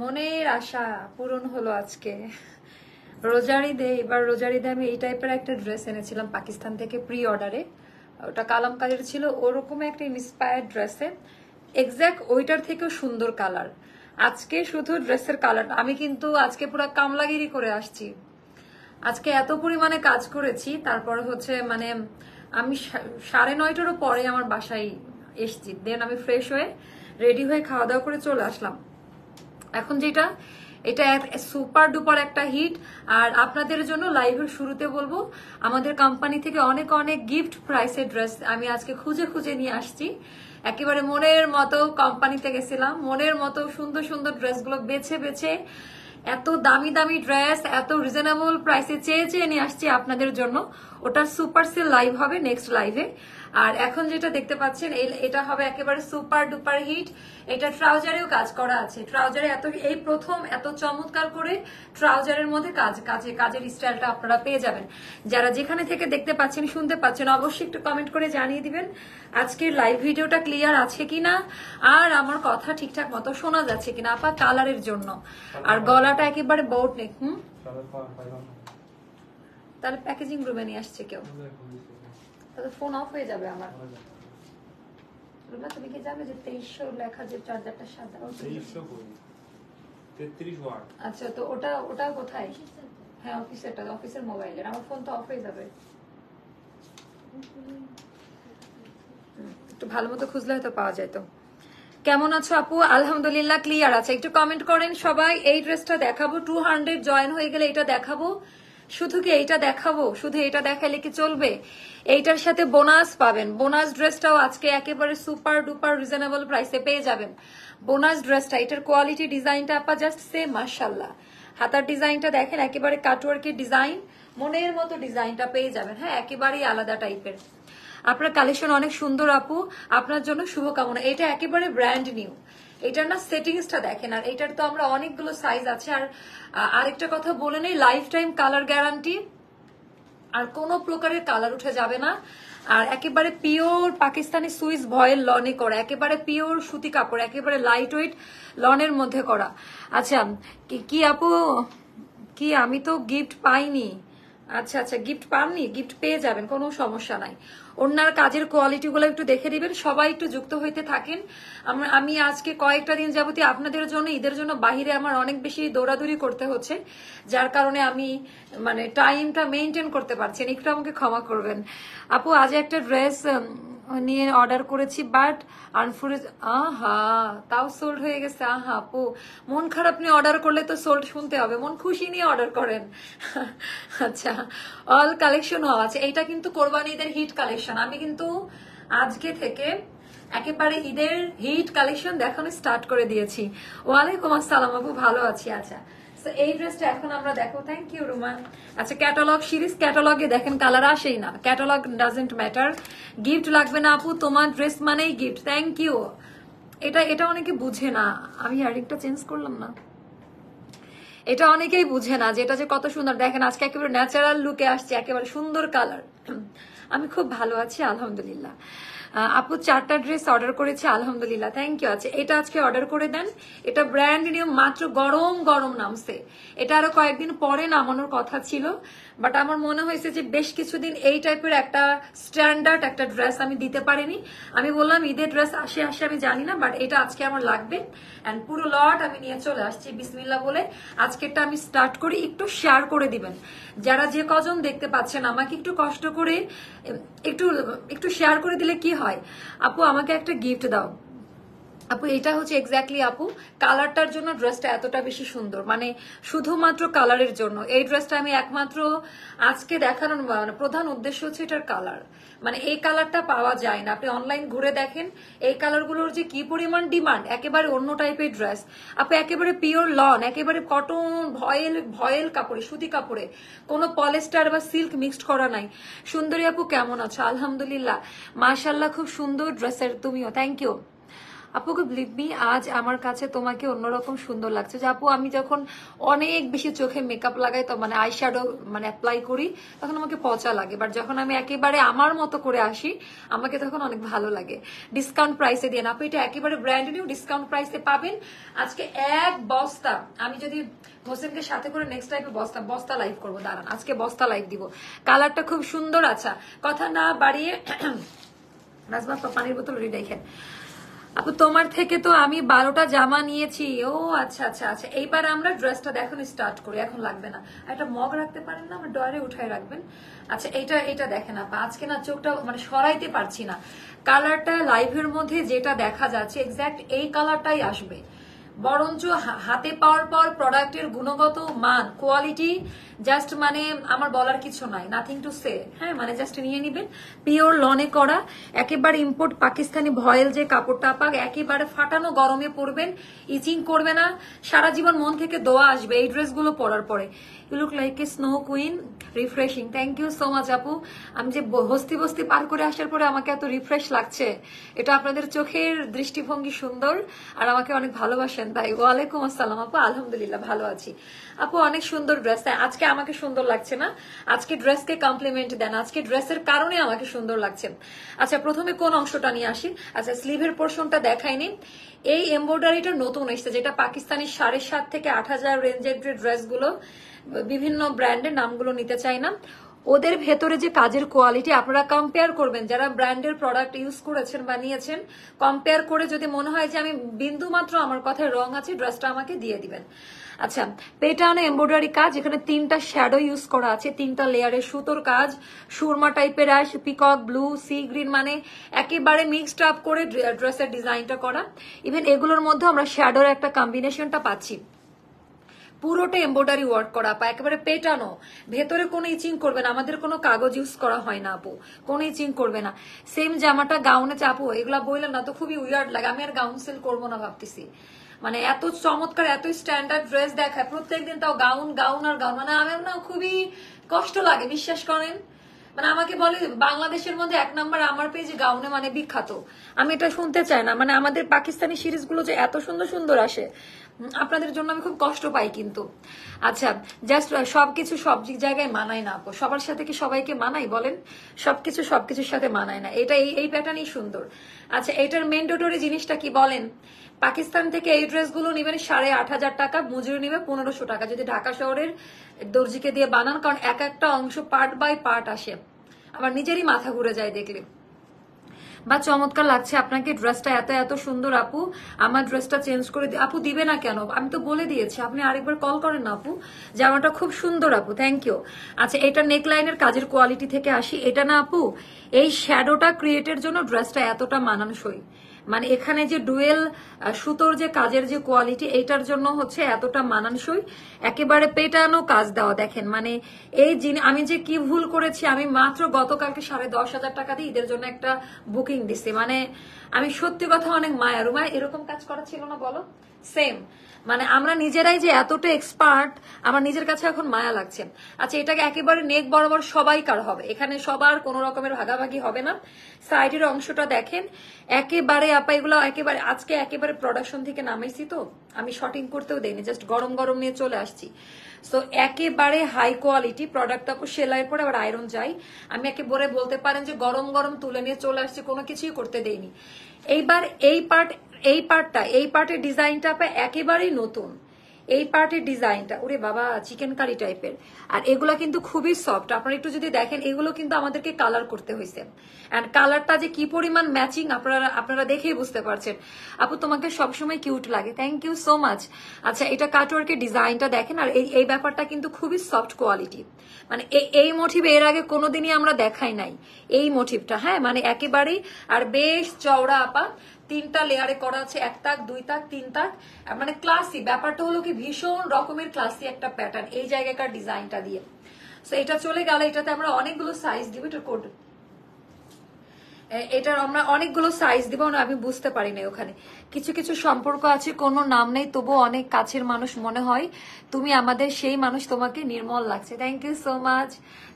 মনের আশা পূরণ হলো আজকে। রোজার ঈদে, এবার রোজার ঈদে আমি এই টাইপের একটা ড্রেস এনেছিলাম পাকিস্তান থেকে প্রি অর্ডারে। ওটা কালামকারীর ছিল, ওরকম একটা ইন্সপায়ার্ড ড্রেসে এক্স্যাক্ট ওইটার থেকেও সুন্দর কালার। আজকে শুধু ড্রেসের কালার, আমি কিন্তু আজকে পুরো কামলাগিরি করে আসছি। আজকে এত পরিমাণে কাজ করেছি, তারপরে হচ্ছে মানে আমি 9:30টারও পরে আমার বাসায় এসছি। দেন আমি ফ্রেশ হয়ে রেডি হয়ে খাওয়া দাওয়া করে চলে আসলাম। এখন যেটা, এটা সুপার ডুপার একটা হিট। আর আপনাদের জন্য লাইভের শুরুতে বলবো, আমাদের কোম্পানি থেকে অনেক অনেক গিফট প্রাইসের ড্রেস আমি আজকে খুঁজে খুঁজে নিয়ে আসছি। একেবারে মনের মতো কোম্পানিতে গেছিলাম, মনের মতো সুন্দর সুন্দর ড্রেসগুলো বেছে বেছে, এত দামি দামি ড্রেস এত রিজনেবল প্রাইসে চেয়ে চেয়ে নিয়ে আসছি আপনাদের জন্য। ওটা সুপার সেল লাইভ হবে নেক্সট লাইভে। আর এখন যেটা দেখতে পাচ্ছেন এটা হবে একেবারে সুপার ডুপার হিট। এটা ট্রাউজারেও কাজ করা আছে, ট্রাউজারে এই প্রথম এত চমৎকার করে ট্রাউজারের মধ্যে কাজের স্টাইলটা আপনারা পেয়ে যাবেন। যারা যেখানে থেকে দেখতে পাচ্ছেন শুনতে পাচ্ছেন অবশ্যই একটু কমেন্ট করে জানিয়ে দিবেন আজকের লাইভ ভিডিওটা ক্লিয়ার আছে কিনা, আর আমার কথা ঠিকঠাক মতো শোনা যাচ্ছে কিনা আপা কালারের জন্য। আর গলাটা একেবারে বোট নেক। তাহলে প্যাকেজিং রুমে নিয়ে আসছে কেউ, তাহলে ফোন অফ হয়ে যাবে আমার। রুমা তুমি কি যাবে যে 2300 লেখা যে চার্জারটা সাদা 33 ওয়াট? আচ্ছা, তো ওটা কোথায়? হ্যাঁ অফিসেরটা, অফিসের মোবাইলের। আমার ফোন তো অফ হয়ে যাবে। একটু ভালো মতো খুঁজলে হয়তো পাওয়া যায়। তো কেমন আছো আপু? আলহামদুলিল্লাহ ক্লিয়ার আছে। একটু কমেন্ট করেন সবাই। এই ড্রেসটা দেখাবো, 200 জয়েন হয়ে গেলে এটা দেখাবো। শুধু কি এইটা দেখাবো? শুধু এটা দেখালে কি চলবে? এইটার সাথে বোনাস পাবেন। বোনাস ড্রেসটাও আজকে একেবারে সুপার ডুপার রিজনেবল প্রাইসে পেয়ে যাবেন। বোনাস ড্রেসটা, এটার কোয়ালিটি ডিজাইনটা আপা জাস্ট সেম মাশাআল্লাহ। হাতার ডিজাইনটা দেখেন, একেবারে কাটওয়ার্কের ডিজাইন, মনের মতো ডিজাইনটা পেয়ে যাবেন। হ্যাঁ একেবারেই আলাদা টাইপের। আপনার কালেকশন অনেক সুন্দর আপু, আপনার জন্য শুভকামনা। এটা একেবারে ব্র্যান্ড নিউ। এটার না সেটিংসটা দেখেন। আর এটার তো আমরা অনেকগুলো সাইজ আছে। আর আরেকটা কথা বলে নেই, লাইফ টাইম কালার গ্যারান্টি, আর কোনো প্রকারের কালার উঠে যাবে না। আর একেবারে পিওর পাকিস্তানি সুইস ভয়েল লনে করা, একেবারে পিওর সুতি কাপড়, একেবারে লাইট ওয়েট লনের মধ্যে করা। আচ্ছা কি আপু, কি আমি তো গিফট পাইনি? আচ্ছা আচ্ছা, গিফট পাননি? গিফট পেয়ে যাবেন, কোনো সমস্যা নাই। ওনার কাজের কোয়ালিটি গুলো একটু দেখে দিবেন। সবাই একটু যুক্ত হইতে থাকেন। আমি আজকে কয়েকটা দিন যাবতীয় আপনাদের জন্য, ঈদের জন্য বাহিরে আমার অনেক বেশি দৌড়াদৌড়ি করতে হচ্ছে, যার কারণে আমি মানে টাইমটা মেনটেন করতে পারছি না, একটু আমাকে ক্ষমা করবেন। আপু আজ একটা ড্রেস নিয়ে অর্ডার করেছি, বাট আনফরেজ আহা তাও সোল্ড হয়ে গেছে। আহা আপু মন খারাপ নিয়ে অর্ডার করলে তো সোল্ড শুনতে হবে, মন খুশি নিয়ে অর্ডার করেন। আচ্ছা, অল কালেকশন হওয়া আছে। এইটা কিন্তু কোরবানি ঈদের হিট কালেকশন। আমি কিন্তু আজকে থেকে একেবারে ঈদের হিট কালেকশন দেখানো স্টার্ট করে দিয়েছি। ওয়ালাইকুম আসসালাম আপু, ভালো আছি। আচ্ছা এই ড্রেসটা এখন আমরা দেখো। Thank you Ruma. আচ্ছা ক্যাটালগ সিরিজ, ক্যাটালগে দেখেন কালার আসেই না, ক্যাটালগ ডাজেন্ট ম্যাটার। গিফট লাগবে না আপু, তোমার ড্রেস মানেই গিফট। Thank you. এটা অনেকে বুঝে না, আমি আরেকটা চেঞ্জ করলাম না। এটা অনেকেই বুঝে না, যেটা যে কত সুন্দর। দেখেন আজকে একেবারে ন্যাচারাল লুকে আসছে, একেবারে সুন্দর কালার। আমি খুব ভালো আছি আলহামদুলিল্লাহ। আপু 4টা ড্রেস অর্ডার করেছে আলহামদুলিল্লাহ, থ্যাংক ইউ। আছে এটা আজকে অর্ডার করে দেন। এটা ব্র্যান্ড নিউ, মাত্র গরম গরম নামছে। এটা আরো কয়েকদিন পরে নামানোর কথা ছিল, বাট আমার মনে হয়েছে যে বেশ কিছুদিন এই টাইপের একটা স্ট্যান্ডার্ড একটা ড্রেস আমি দিতে পারিনি। আমি বললাম ঈদের ড্রেস আসে আমি জানি না, বাট এটা আজকে আমার লাগবে। এন্ড পুরো লট আমি নিয়ে চলে আসছি বিসমিল্লাহ বলে। আজকেরটা আমি স্টার্ট করি, একটু শেয়ার করে দিবেন। যারা যে কজন দেখতে পাচ্ছেন আমাকে একটু কষ্ট করে একটু শেয়ার করে দিলে কি হয়। আপু আমাকে একটা গিফট দাও। আপু এটা হচ্ছে এক্স্যাক্টলি আপু কালারটার জন্য ড্রেসটা এতটা বেশি সুন্দর, মানে শুধুমাত্র কালারের জন্য এই ড্রেসটা আমি একমাত্র আজকে দেখানোর মানে প্রধান উদ্দেশ্য হচ্ছে এটার কালার। মানে এই কালারটা পাওয়া যায় না, আপনি অনলাইন ঘুরে দেখেন এই কালারগুলোর যে কি পরিমাণ ডিমান্ড। একেবারে অন্য টাইপের ড্রেস আপু, একেবারে পিওর লন, একেবারে কটন ভয়েল কাপড়ে, সুতি কাপড়ে, কোনো পলিস্টার বা সিল্ক মিক্সড করা নাই। সুন্দরী আপু কেমন আছো? আলহামদুলিল্লাহ মাশাআল্লাহ, খুব সুন্দর ড্রেসের তুমিও, থ্যাংক ইউ। আপুকে বিলিভ মি, আজ আমার কাছে তোমাকে অন্যরকম সুন্দর লাগছে। যে আপু আমি যখন অনেক বেশি চোখে মেকআপ লাগাই তো মানে আইশ্যাডো মানে অ্যাপ্লাই করি তখন আমাকে পচা লাগে, বাট যখন আমি একেবারে আমার মতো করে আসি আমাকে তখন অনেক ভালো লাগে। ডিসকাউন্ট প্রাইসে দিয়ে না আপু, এটা একেবারে ব্র্যান্ড নিউ ডিসকাউন্ট প্রাইসে পাবেন। আজকে এক বস্তা, আমি যদি হোসেনকে সাথে করে নেক্সট টাইপে বস্তা লাইভ করবো, দাঁড়ান আজকে বস্তা লাইভ দিব। কালারটা খুব সুন্দর। আচ্ছা কথা না বাড়িয়ে নাজমা পানির বোতল রেখেন। আপু তোমার থেকে তো আমি 12টা জামা নিয়েছি। ও আচ্ছা আচ্ছা আচ্ছা, এইবার আমরা ড্রেসটা দেখানো স্টার্ট করি, এখন লাগবে না। একটা মগ রাখতে পারেন না, আমার ডয়ারে উঠায় রাখবেন। আচ্ছা এটা দেখেন আপা, আজকে না চোখটা মানে সরাইতে পারছি না। কালারটা লাইভের মধ্যে যেটা দেখা যাচ্ছে এক্স্যাক্ট এই কালারটাই আসবে, বরঞ্চ হাতে পাওয়ার পর প্রোডাক্টের গুণগত মান কোয়ালিটি জাস্ট মানে আমার বলার কিছু নাই, নাথিং টু সে। হ্যাঁ মানে জাস্ট নিয়ে নিবেন, পিওর লনে করা, একেবারে ইম্পোর্ট পাকিস্তানি ভয়েল যে কাপড়টা পাক, একেবারে ফাটানো গরমে পরবেন, ইচিং করবে না, সারা জীবন মন থেকে দোয়া আসবে এই ড্রেসগুলো পরার পরে। You look like a snow queen, refreshing. Thank you so much আপু। আমি যে বস্তি বস্তি পার করে আসার পরে আমাকে এত রিফ্রেশ লাগছে, এটা আপনাদের চোখের দৃষ্টিভঙ্গি সুন্দর আর আমাকে অনেক ভালোবাসেন তাই। ওয়ালাইকুম আসসালাম আপু, আলহামদুলিল্লাহ ভালো আছি আপু। অনেক সুন্দর ড্রেস। আজকে আমাকে সুন্দর লাগছে না, আজকে ড্রেসকে কমপ্লিমেন্ট দেন, আজকে ড্রেসের কারণে আমাকে সুন্দর লাগছে। আচ্ছা প্রথমে কোন অংশটা নিয়ে আসি। আচ্ছা স্লিভের পোর্শনটা দেখাইনি। এই এমব্রয়ডারিটা নতুন এসেছে, যেটা পাকিস্তানি 7,500 থেকে 8,000 রেঞ্জের যে ড্রেসগুলো, বিভিন্ন ব্র্যান্ডের নামগুলো নিতে চাই না, ওদের ভেতরে যে কাজের কোয়ালিটি আপনারা কম্পেয়ার করবেন, যারা ব্র্যান্ডের প্রোডাক্ট ইউজ করেছেন বানিয়েছেন, কম্পেয়ার করে যদি মনে হয় যে আমি বিন্দু মাত্র আমার কথায় রং আছে, ড্রেসটা আমাকে দিয়ে দিবেন। আচ্ছা পেটানো এমব্রয়ডারি কাজ, এখানে 3টা শ্যাডো ইউজ করা আছে, 3টা লেয়ারের সুতোর কাজ, সুরমা টাইপের ash, peacock blue, sea green, মানে একেবারে মিক্সড আপ করে ড্রেসের ডিজাইনটা করা। ইভেন এগুলোর মধ্যে আমরা শ্যাডোর একটা কম্বিনেশনটা পাচ্ছি। পুরোটা এমব্রয়ডারি ওয়ার্ক করা আপা, একেবারে পেটানো, ভেতরে কোনো ইচিং করবে না, আমাদের কোনো কাগজ ইউজ করা হয় না আপু, কোনো ইচিং করবে না। সেম জামাটা গাউনে চাপো, এগুলা বললেন না তো খুবই উইয়ার্ড লাগে, আমি আর গাউন সেল করবো না ভাবতেছি। মানে এত চমৎকার এত স্ট্যান্ডার্ড ড্রেস দেখায় প্রত্যেকদিন, তাও গাউন গাউন আর গাউন, মানে আমার না খুবই কষ্ট লাগে বিশ্বাস করেন। মানে আমাকে বলে বাংলাদেশের মধ্যে 1 নাম্বার আমার পেজে গাউনে মানে বিখ্যাত, আমি এটা শুনতে চাই না। মানে আমাদের পাকিস্তানি সিরিজগুলো যে এত সুন্দর সুন্দর আসে, আপনাদের জন্য আমি খুব কষ্ট পাই কিন্তু। আচ্ছা জাস্ট সবকিছু সব জায়গায় মানায় না আপু, সবার সাথে কি সবাইকে মানাই বলেন? সবকিছু সবকিছুর সাথে মানায় না, এটা এই প্যাটার্নই সুন্দর। আচ্ছা এটার ম্যান্ডেটরি জিনিসটা কি বলেন? পাকিস্তান থেকে এই ড্রেসগুলো নিবেন 8,500 টাকা, মজুরি নিবে 1500 টাকা যদি ঢাকা শহরের দর্জিকে দিয়ে বানান, কারণ এক একটা অংশ পার্ট বাই পার্ট আসে, আমার নিজেরই মাথা ঘুরে যায় দেখলে। বা চমৎকার লাগছে আপনাকে ড্রেসটা, এত এত সুন্দর আপু। আমার ড্রেসটা চেঞ্জ করে আপু দিবে না কেন? আমি তো বলে দিয়েছি, আপনি আরেকবার কল করেন না আপু। জামাটা খুব সুন্দর আপু, থ্যাংক ইউ। আচ্ছা এটা নেকলাইনের কাজের কোয়ালিটি থেকে আসি, এটা না আপু এই শ্যাডোটা ক্রিয়েটের জন্য ড্রেসটা এতটা মানানসই, মানে এখানে যে ডুয়েল সুতোর যে কাজের যে কোয়ালিটি, এইটার জন্য হচ্ছে এতটা মানানসই, একেবারে পেটানো কাজ দেওয়া। দেখেন মানে এই আমি যে কি ভুল করেছি, আমি মাত্র গতকালকে 10,500 টাকা দিয়ে ঈদের জন্য একটা বুকিং দিছি, মানে আমি সত্যি কথা অনেক মায়া রুমায় এরকম কাজ করা ছিল না বলো? সেম মানে আমরা নিজেরাই যে এতটা এক্সপার্ট, আমার নিজের কাছে এখন মায়া লাগছে। আচ্ছা এটাকে একেবারে নেক বরাবর সবাইকার হবে, এখানে সবার কোনো রকমের ভাগাভাগি হবে না। সাইডের অংশটা দেখেন একেবারে আপা, এগুলো একেবারে আজকে একেবারে প্রোডাকশন থেকে নামাইছি তো, আমি শর্টিং করতেও দেইনি, জাস্ট গরম গরম নিয়ে চলে আসছি। সো একেবারে হাই কোয়ালিটি প্রোডাক্টটা সেলাই পরে আবার আয়রন যাই, আমি একেবারে বলতে পারেন যে গরম গরম তুলে নিয়ে চলে আসছি, কোনো কিছুই করতে দেইনি। এইবার এই পার্টের ডিজাইনটা একেবারেই নতুন, এই পার্টের ডিজাইনটা ওরে বাবা চিকেন কারি টাইপের, আর এগুলা কিন্তু খুবই সফট। আপনারা একটু যদি দেখেন এগুলো কিন্তু আমাদেরকে কালার করতে হয়েছে, এন্ড কালারটা যে কি পরিমাণ ম্যাচিং আপনারা দেখেই বুঝতে পারছেন। আপু তোমাকে সবসময় কিউট লাগে, থ্যাংক ইউ সো মাচ। আচ্ছা এটা কাটওয়ার্কের ডিজাইনটা দেখেন, আর এই ব্যাপারটা কিন্তু খুবই সফট কোয়ালিটি, মানে এই মোটিভ এর আগে কোনোদিনই আমরা দেখাই নাই এই মোটিভটা। হ্যাঁ মানে একেবারেই, আর বেশ চওড়া আপা, 3টা লেয়ারে করা আছে, 1 তাক 2 তাক 3 তাক, মানে ক্লাসি ব্যাপারটা হলো কি ভীষণ রকমের ক্লাসি একটা প্যাটার্ন এই জায়গাকার ডিজাইনটা দিয়ে। সো এটা চলে গেল, এটাতে আমরা অনেকগুলো সাইজ দিব, এটা কোড এটার আমরা অনেকগুলো সাইজ দিব না, আমি বুঝতে পারি না ওখানে কিছু কিছু সম্পর্ক আছে কোনো নাম নেই তবু অনেক কাছের মানুষ মনে হয়, তুমি আমাদের সেই মানুষ, তোমাকে নির্মল লাগছে। Thank you so much,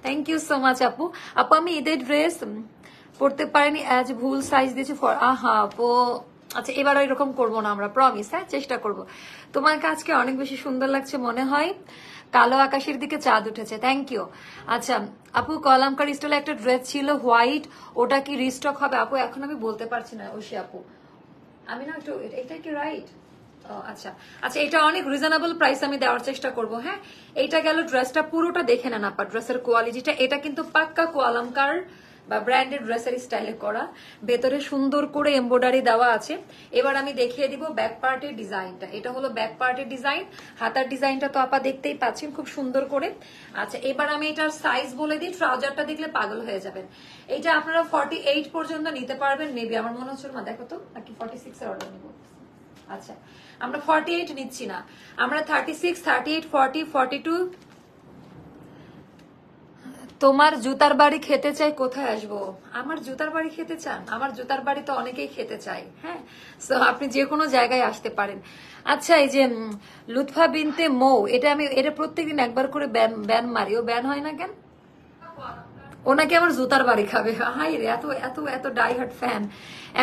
thank you so much আপু। আপু আমি ঈদের ড্রেস পড়তে পারিনি, আজ ভুল সাইজ দিয়েছি ফর আহা আপু, আচ্ছা এবার এরকম করবো না আমরা, প্রমিস, হ্যাঁ চেষ্টা করব। তোমাকে আজকে অনেক বেশি সুন্দর লাগছে মনে হয়, কালো আকাশের দিকে চাঁদ উঠেছে, থ্যাংক ইউ। আচ্ছা আপু কলামকার স্টাইলে একটা ড্রেস ছিল হোয়াইট, ওটা কি রিস্টক হবে? আপু এখন আমি বলতে পারছি না ঐশী আপু, আমি না একটু, এটা কি রাইট? আচ্ছা আচ্ছা, এটা অনেক রিজনেবল প্রাইস আমি দেওয়ার চেষ্টা করব। হ্যাঁ এইটা গেল ড্রেসটা, পুরোটা দেখে নেন আপা ড্রেসের কোয়ালিটিটা। এটা কিন্তু পাক্কা কোয়ালামকার বা ব্র্যান্ডেড ড্রেসের স্টাইলে করা, ভেতরে সুন্দর করে এমব্রয়ডারি দেওয়া আছে। এবার আমি দেখিয়ে দিব ব্যাক পার্টের ডিজাইনটা। এটা হলো ব্যাক পার্টের ডিজাইন, হাতার ডিজাইনটা তো আপা দেখতেই পাচ্ছেন খুব সুন্দর করে। আচ্ছা এবার আমি এটার সাইজ বলে দিই, ট্রাউজারটা দেখলে পাগল হয়ে যাবেন। এইটা আপনারা 48 পর্যন্ত নিতে পারবেন মেবি, আমার মনে হচ্ছে না, দেখো তো নাকি 46 এর অর্ডার নিব। আচ্ছা আমরা 48 নিচ্ছি না, আমরা 36, 38, 40, 42। তোমার জুতার বাড়ি খেতে চাই, কোথায় আসবো? আমার জুতার বাড়ি খেতে চান? আমার জুতার বাড়ি তো অনেকেই খেতে চাই। হ্যাঁ সো আপনি যে কোনো জায়গায় আসতে পারেন। আচ্ছা এই যে লুৎফা বিনতে মৌ, এটা প্রত্যেকদিন একবার করে ব্যান মারি, ও ব্যান হয় না কেন? ওনাকে আমার জুতার বাড়ি খাবে? হাই রে, এত এত এত ডাইহার্ট ফ্যান।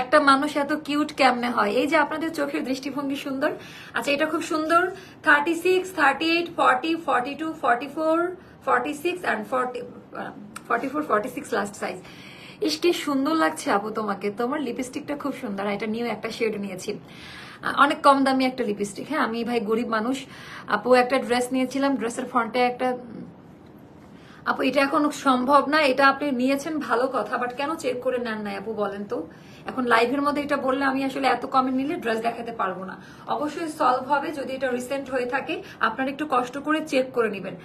একটা মানুষ এত কিউট কেমনে হয়? এই যে আপনাদের চোখের দৃষ্টিভঙ্গি সুন্দর। আচ্ছা এটা খুব সুন্দর, 36, 38, 40, 42, 44, 46 and 44, 46 লাস্ট সাইজ। ইস কি সুন্দর লাগছে আপু তোমাকে, তোমার লিপস্টিকটা খুব সুন্দর। এটা নিউ একটা শেড নিয়েছি, অনেক কম দামি একটা লিপস্টিক। হ্যাঁ আমি ভাই গরিব মানুষ। আপু একটা ড্রেস নিয়েছিলাম, ড্রেসের ফ্রন্টে একটা, আপু এটা এখন সম্ভব না। এটা আপনি নিয়েছেন ভালো কথা, বাট কেন চেক করে নেন নাই আপু বলেন তো? এখন লাইভের মধ্যে এটা বললে আমি আসলে এত কমে নিলে ড্রেস দেখাতে পারবো না। অবশ্যই সলভ হবে যদি এটা রিসেন্ট হয়ে থাকে, আপনারা একটু কষ্ট করে চেক করে নেবেন।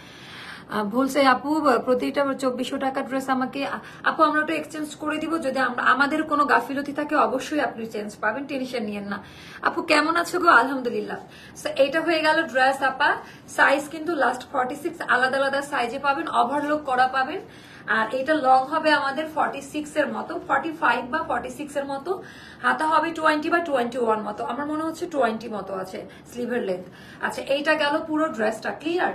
ভুলছে আপু, প্রতিটা 2400 টাকা ড্রেস আমাকে, আপু আমরা ওটা এক্সচেঞ্জ করে দিব, যদি আমাদের কোনো গাফিলতি থাকে অবশ্যই আপনি চেঞ্জ পাবেন, টেনশন নিয়েন না। আপু কেমন আছো গো? আলহামদুলিল্লাহ। এটা হয়ে গেল ড্রেস আপা। সাইজ কিন্তু লাস্ট 46, আলাদা আলাদা সাইজে পাবেন, ওভারলোক করা পাবেন। আর এটা লং হবে আমাদের 46 এর মতো, 45 বা 46 এর মতো। হাতা হবে 20 বা 21 মতো, আমার মনে হচ্ছে 20 মতো আছে স্লিভের লেন্থ। আচ্ছা এইটা গেল পুরো ড্রেসটা, ক্লিয়ার।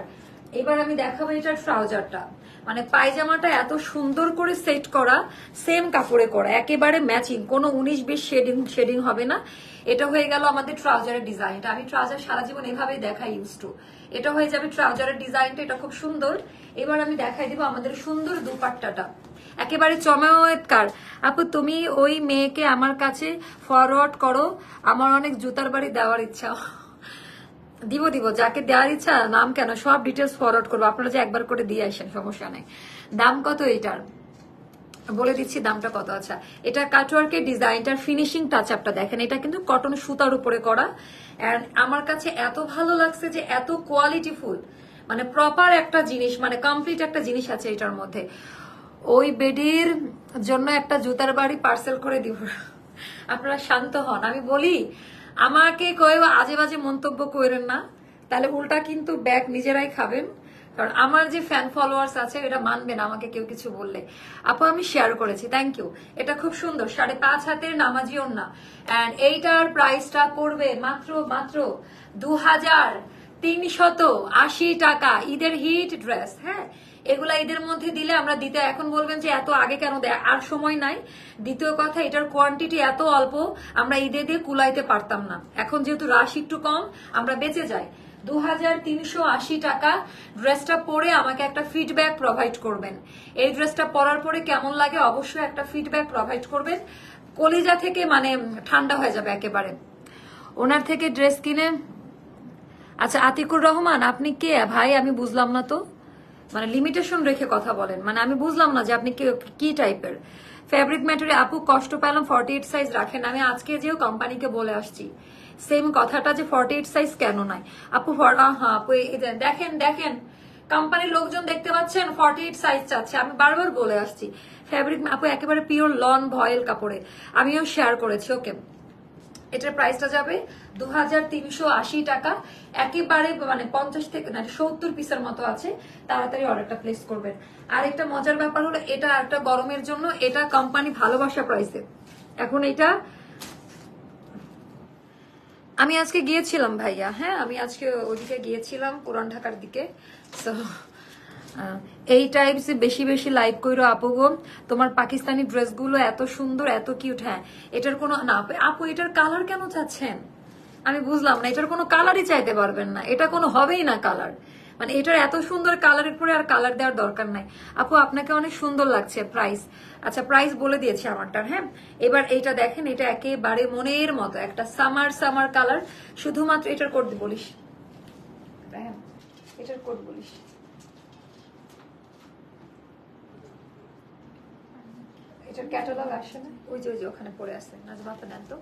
এবার আমি দেখাবো এটার ট্রাউজারটা, মানে পায়জামাটা এত সুন্দর করে সেট করা, সেম কাপড়ে করা, একেবারে ম্যাচিং, কোনো 19-20 শেডিং হবে না। এটা হয়ে গেল আমাদের ট্রাউজারের ডিজাইনটা। আমি ট্রাউজার সারা জীবন এভাবেই দেখাই ইউজ টু। এটা হয়ে যাবে ট্রাউজারের ডিজাইনটা, এটা খুব সুন্দর। এবার আমি দেখাই দিব আমাদের সুন্দর দুপাট্টাটা, একেবারে চমৎকার। আপু তুমি ওই মেয়েকে আমার কাছে ফরওয়ার্ড করো, আমার অনেক জুতার বাড়ি দেওয়ার ইচ্ছা। দিব দিব, যাকে দেওয়ার ইচ্ছা নাম কেন, সব ডিটেলস ফরওয়ার্ড করবো, আপনারা যে একবার করে দিয়ে আসেন, সমস্যা নেই। দাম কত এটার বলে দিচ্ছি, দামটা কত। আচ্ছা এটা কাটওয়ার্কের ডিজাইনটার ফিনিশিং টাচ আপটা দেখেন, এটা কিন্তু কটন সুতার উপরে করা। এন্ড আমার কাছে এত ভালো লাগছে যে এত কোয়ালিটিফুল, মানে প্রপার একটা জিনিস, মানে কমপ্লিট একটা জিনিস আছে এটার মধ্যে। ওই বেডির জন্য একটা জুতার বাড়ি পার্সেল করে দিব। আপনারা শান্ত হন, আমি বলি আমাকে কেউ আজে বাজে মন্তব্য করেন না, তাহলে উল্টা কিন্তু ব্যাগ নিজেরাই খাবেন। কারণ আমার যে ফ্যান ফলোয়ার্স আছে এটা মানবে না আমাকে কেউ কিছু বললে। আপু আমি শেয়ার করেছি, থ্যাংক ইউ। এটা খুব সুন্দর 5.5 হাতের নামাজি ওড়না, এন্ড এইটার প্রাইসটা পড়বে মাত্র মাত্র 2380 টাকা। ঈদের হিট ড্রেস। হ্যাঁ এগুলা ঈদের মধ্যে দিলে আমরা দিতে, এখন বলবেন যে এত আগে কেন দেয়, আর সময় নাই। দ্বিতীয় কথা এটার কোয়ান্টিটি এত অল্প, আমরা ঈদে দিয়ে কুলাইতে পারতাম না। এখন যেহেতু রাশ একটু কম, আমরা বেঁচে যাই। 2380 টাকা। ড্রেসটা পরে আমাকে একটা ফিডব্যাক প্রোভাইড করবেন, এই ড্রেসটা পরার পরে কেমন লাগে অবশ্যই একটা ফিডব্যাক প্রোভাইড করবেন। কলিজা থেকে মানে ঠান্ডা হয়ে যাবে একেবারে ওনার থেকে ড্রেস কিনে। আচ্ছা আতিকুর রহমান, আপনি কে ভাই? আমি বুঝলাম না তো, মানে লিমিটেশন রেখে কথা বলেন, মানে আমি বুঝলাম না যে আপনি কি টাইপের। ফ্যাব্রিক ম্যাটেরিয়াল আপু কষ্ট পেলাম, 48 সাইজ রাখেন। আমি আজকে যেও কোম্পানিকে বলে আসছি সেম কথাটা, যে 48 সাইজ কেন নাই আপু। হ্যাঁ আপু দেখেন দেখেন, কোম্পানির লোকজন দেখতে পাচ্ছেন 48 সাইজ চাচ্ছে, আমি বারবার বলে আসছি। ফ্যাব্রিক আপু একেবারে পিওর লন ভয়েল কাপড়ে, আমিও শেয়ার করেছি। ওকে এটার প্রাইসটা যাবে 2380 টাকা। একেবারে মানে 50 থেকে 70 পিসের মতো আছে, তাড়াতাড়ি অর্ডারটা প্লেস করবেন। আর একটা মজার ব্যাপার হলো, এটা একটা গরমের জন্য, এটা কোম্পানি ভালোবাসা প্রাইসে। এখন এটা আমি আজকে গিয়েছিলাম ভাইয়া, হ্যাঁ আমি আজকে ওইদিকে গিয়েছিলাম পুরান ঢাকার দিকে। এই টাইপস বেশি বেশি লাইভ কইরো আপু গো। তোমার পাকিস্তানি ড্রেসগুলো এত সুন্দর, এত কিউট। হ্যাঁ, এটার কোনো না আপু, এটার কালার কেন চাচ্ছেন আমি বুঝলাম না। এটার কোনো কালারই চাইতে পারবেন না, এটা কোনো হবেই না কালার। মানে এটার এত সুন্দর কালারের পরে আর কালার দেওয়ার দরকার নাই। আপু আপনাকে অনেক সুন্দর লাগছে। প্রাইস, আচ্ছা প্রাইস বলে দিয়েছি আমারটার। হ্যাঁ, এবার এইটা দেখেন, এটা একেবারে মনের মতো একটা সামার সামার কালার। শুধুমাত্র এটার কোড বলিস, হ্যাঁ এটার কোড বলিস। এটার ক্যাটালগ আসে না, ওই যে ওখানে পড়ে আছে, নাজমাতা দেন তো।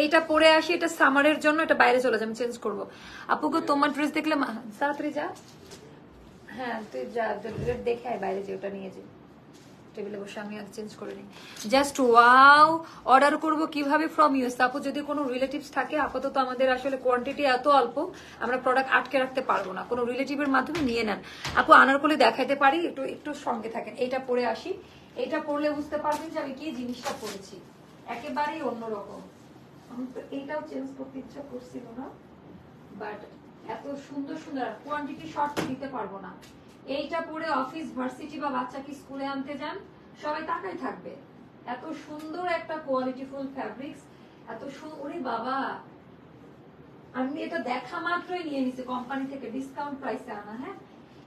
এইটা পরে আসি, এটা সামারের জন্য, এটা বাইরে চলে যাবে, আমি চেঞ্জ করবো। আপুকে তোমার ড্রেস দেখলে তাড়াতাড়ি যা। হ্যাঁ তুই যা, দেখে আয় বাইরে, যে ওটা নিয়ে যে টেবিলে বসে আমি আর চেঞ্জ করে নিই। Just wow. অর্ডার করবো কিভাবে? From US. আপু যদি কোনো রিলেটিভস থাকে, আপাতত আমাদের আসলে কোয়ান্টিটি এত অল্প, আমরা প্রোডাক্ট আটকে রাখতে পারবো না, কোনো রিলেটিভের মাধ্যমে নিয়ে নেন। আপু আনারকলি দেখাইতে পারি, একটু একটু সঙ্গে থাকেন। এইটা পরে আসি, এটা পরলে বুঝতে পারবেন যে আমি কি জিনিসটা পরেছি, একেবারেই অন্যরকম। আমি তো এইটাও চেঞ্জ করতে ইচ্ছা করছিল না, বাট এত সুন্দর সুন্দর কোয়ান্টিটি শর্ট দিতে পারবো না। এইটা পরে অফিস, ভার্সিটি বা বাচ্চাকে স্কুলে আনতে যান, সবাই তাকাই থাকবে। এত সুন্দর একটা কোয়ালিটিফুল ফ্যাব্রিক্স, এত ওরে বাবা, আমি এটা দেখা মাত্রই নিয়ে নিছি কোম্পানি থেকে, ডিসকাউন্ট প্রাইসে আনা। হ্যাঁ,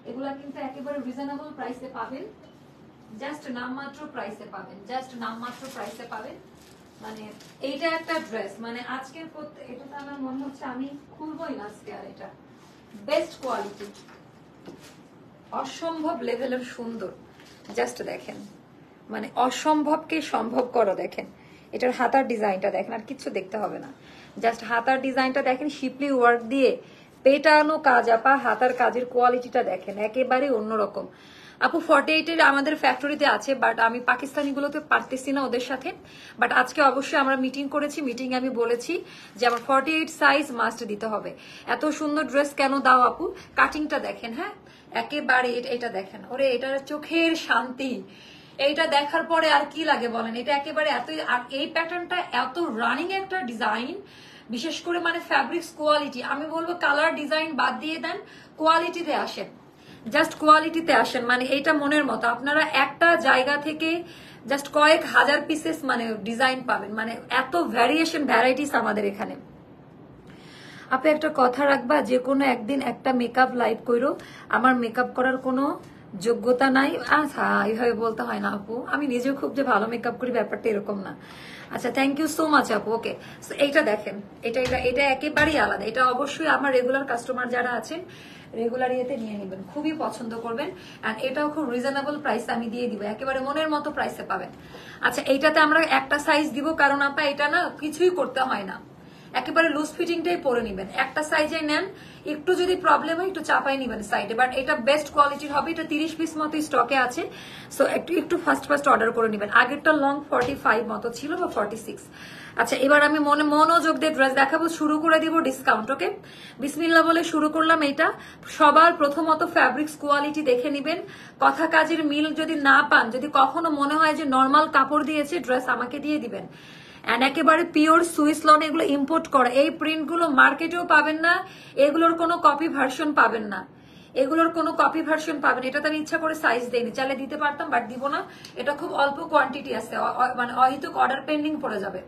এগুলা কিন্তু একেবারে রিজনেবল প্রাইসে পাবেন, জাস্ট নামমাত্র প্রাইসে পাবেন, জাস্ট নামমাত্র প্রাইসে পাবেন। মানে এইটা একটা ড্রেস, মানে আজকের এটা তো আমার মনে হচ্ছে আমি খুলবই না আজকে। আর এটা বেস্ট কোয়ালিটি, অসম্ভব লেভেলের সুন্দর। জাস্ট দেখেন, মানে অসম্ভবকে সম্ভব করো। দেখেন এটার হাতার ডিজাইনটা দেখেন, আর কিছু দেখতে হবে না, জাস্ট হাতার ডিজাইনটা দেখেন, শিপলি ওয়ার্ক দিয়ে পেটানো কাজ। আপা হাতার কাজের কোয়ালিটিটা দেখেন, একেবারে অন্যরকম। আপু 48 আমাদের ফ্যাক্টরিতে আছে, বাট আমি পাকিস্তানি গুলোতে পারতেছি না ওদের সাথে। বাট আজকে অবশ্যই আমরা মিটিং করেছি, মিটিং আমি বলেছি যে আমার 48 সাইজ মাস্ট দিতে হবে। এত সুন্দর ড্রেস কেন দাও আপু? কাটিংটা দেখেন, হ্যাঁ একেবারে এটা দেখেন, ওরে এটার চোখের শান্তি। এইটা দেখার পরে আর কি লাগে বলেন? এটা একেবারে এতই, আর এই প্যাটার্নটা এত রানিং একটা ডিজাইন, বিশেষ করে মানে ফ্যাব্রিক্স কোয়ালিটি। আমি বলবো কালার ডিজাইন বাদ দিয়ে দেন, কোয়ালিটিতে আসেন, জাস্ট কোয়ালিটিতে আসেন। মানে এইটা মনের মতো, আপনারা একটা জায়গা থেকে জাস্ট কয়েক হাজার পিসেস মানে ডিজাইন পাবেন, মানে এত ভ্যারিয়েশন ভ্যারাইটিস আমাদের এখানে। আপনি একটা কথা রাখবা, যে কোনো একদিন একটা মেকআপ লাইভ করো। আমার মেকআপ করার কোনো যোগ্যতা নাই। আচ্ছা এইভাবে বলতে হয় না আপু, আমি নিজেও খুব যে ভালো মেকআপ করি ব্যাপারটা এরকম না। আচ্ছা থ্যাংক ইউ সো মাচ আপু। ওকে, এইটা দেখেন, এটা এটা এটা একেবারেই আলাদা। এটা অবশ্যই আমার রেগুলার কাস্টমার যারা আছেন, রেগুলার ইয়েতে নিয়ে নেবেন, খুবই পছন্দ করবেন। এন্ড এটাও খুব রিজনেবল প্রাইসে আমি দিয়ে দিব, একেবারে মনের মতো প্রাইসে পাবেন। আচ্ছা এইটাতে আমরা একটা সাইজ দিব, কারণ আপা এটা না কিছুই করতে হয় না, একেবারে লুজ ফিটিংটাই পরে নিবেন। একটা সাইজে নেন, একটু যদি প্রবলেম হয় একটু চাপাই নিবেন সাইডে। বাট এটা বেস্ট কোয়ালিটির হবে, এটা 30 পিস মতো স্টকে আছে। সো একটু একটু ফার্স্ট অর্ডার করে নিবেন। আগেরটা লং 45 মতো ছিল বা 46। আচ্ছা এবার আমি মনোযোগ দিয়ে ড্রেস দেখাবো, শুরু করে দিব ডিসকাউন্ট। ওকে, বিসমিল্লাহ বলে শুরু করলাম। এটা সবার প্রথমত ফ্যাব্রিক্স কোয়ালিটি দেখে নিবেন, কথা কাজের মিল যদি না পান, যদি কখনো মনে হয় যে নর্মাল কাপড় দিয়েছে ড্রেস আমাকে দিয়ে দিবেন। এন্ড একেবারে পিওর সুইস লন, এগুলো ইম্পোর্ট করা। এই প্রিন্ট গুলো মার্কেটেও পাবেন না, এগুলোর কোনো কপি ভার্সন পাবেন না, এগুলোর কোনো কপি ভার্সন পাবেন। এটাতে আমি ইচ্ছা করে সাইজ দেইনি, চাইলে দিতে পারতাম বাট দিব না। এটা খুব অল্প কোয়ান্টিটি আছে, মানে অহেতুক অর্ডার পেন্ডিং পড়ে যাবে।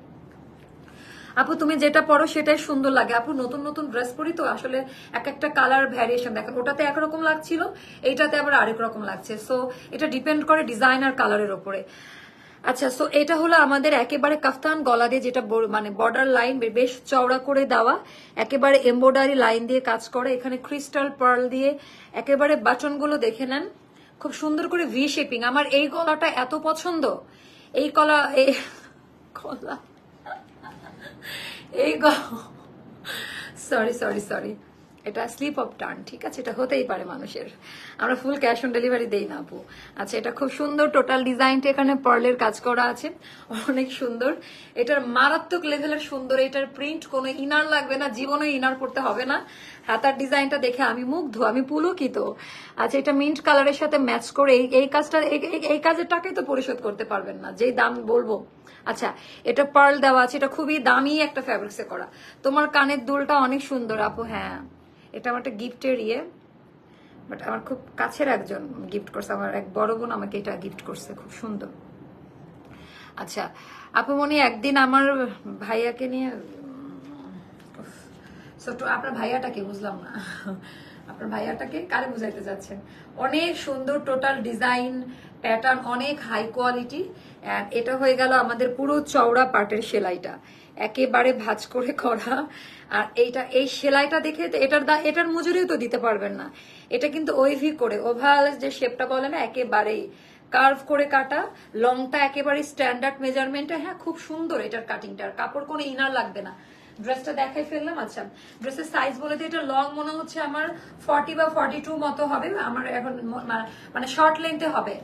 আপু তুমি যেটা পরো সেটাই সুন্দর লাগে। আপু নতুন নতুন ড্রেস পরি তো, আসলে এক একটা কালার ভ্যারিয়েশন দেখেন, ওটাতে একরকম লাগছিল, এইটাতে আবার আরেক রকম লাগছে। সো এটা ডিপেন্ড করে ডিজাইন আর কালারের উপরে। আচ্ছা সো এটা হলো আমাদের একেবারে কাফতান গলা দিয়ে, যেটা মানে বর্ডার লাইন বেশ চওড়া করে দেওয়া, একেবারে এমব্রয়ডারি লাইন দিয়ে কাজ করে, এখানে ক্রিস্টাল পার্ল দিয়ে একেবারে বাটনগুলো দেখে নেন, খুব সুন্দর করে ভি শেপিং। আমার এই গলাটা এত পছন্দ, এই গলা এই সরি সরি সরি, এটা স্লিপ অফ টার্ন, ঠিক আছে, এটা হতেই পারে মানুষের, আমরা ফুল ক্যাশ অন ডেলিভারি দেই না আপু। আচ্ছা এটা খুব সুন্দর, টোটাল ডিজাইনটা এখানে পার্লের কাজ করা আছে, অনেক সুন্দর, এটার মারাত্মক লেভেলের সুন্দর। এটার প্রিন্ট কোনো ইনার লাগবে না, জীবনে ইনার করতে হবে না। হাতার ডিজাইনটা দেখে আমি মুগ্ধ, আমি পুলকিত। আচ্ছা এটা মিন্ট কালারের সাথে ম্যাচ করে এই কাজটা, এই কাজের টাকাই তো পরিশোধ করতে পারবেন না, যেই দাম বলবো। আচ্ছা এটা পার্ল দেওয়া আছে, এটা খুবই দামি একটা ফ্যাব্রিক্সে করা। তোমার কানের দুলটা অনেক সুন্দর আপু। হ্যাঁ এটা আমার একটা গিফটের ইয়ে, বাট আমার খুব কাছের একজন গিফট করছে, আমার এক বড় বোন আমাকে এটা গিফট করছে, খুব সুন্দর। আচ্ছা আপু মনি একদিন আমার ভাইয়াকে নিয়ে, আপনার ভাইয়াটাকে বুঝলাম না, আপনার ভাইয়াটাকে কারে বুঝাইতে যাচ্ছেন? অনেক সুন্দর টোটাল ডিজাইন প্যাটার্ন, অনেক হাই কোয়ালিটি। এটা হয়ে গেল আমাদের পুরো চওড়া পাটের সেলাইটা, একেবারে ভাঁজ করে করা। আর এই সেলাইটা দেখে তো এটার মজুরিও তো দিতে পারবেন না। এটা কিন্তু ওইভি করে ওভাল যে শেপটা বলে না, একেবারেই কার্ভ করে কাটা, লংটা একেবারে স্ট্যান্ডার্ড মেজারমেন্টে। হ্যাঁ খুব সুন্দর এটার কাটিংটার, কাপড় কোনো ইনার লাগবে না। ড্রেসটা দেখাই ফেললাম। আচ্ছা ড্রেসের সাইজ বলে দিয়ে, এটা লং মনে হচ্ছে আমার 40 বা 42 মতো হবে আমার এখন, মানে শর্ট লেন্থে হবে,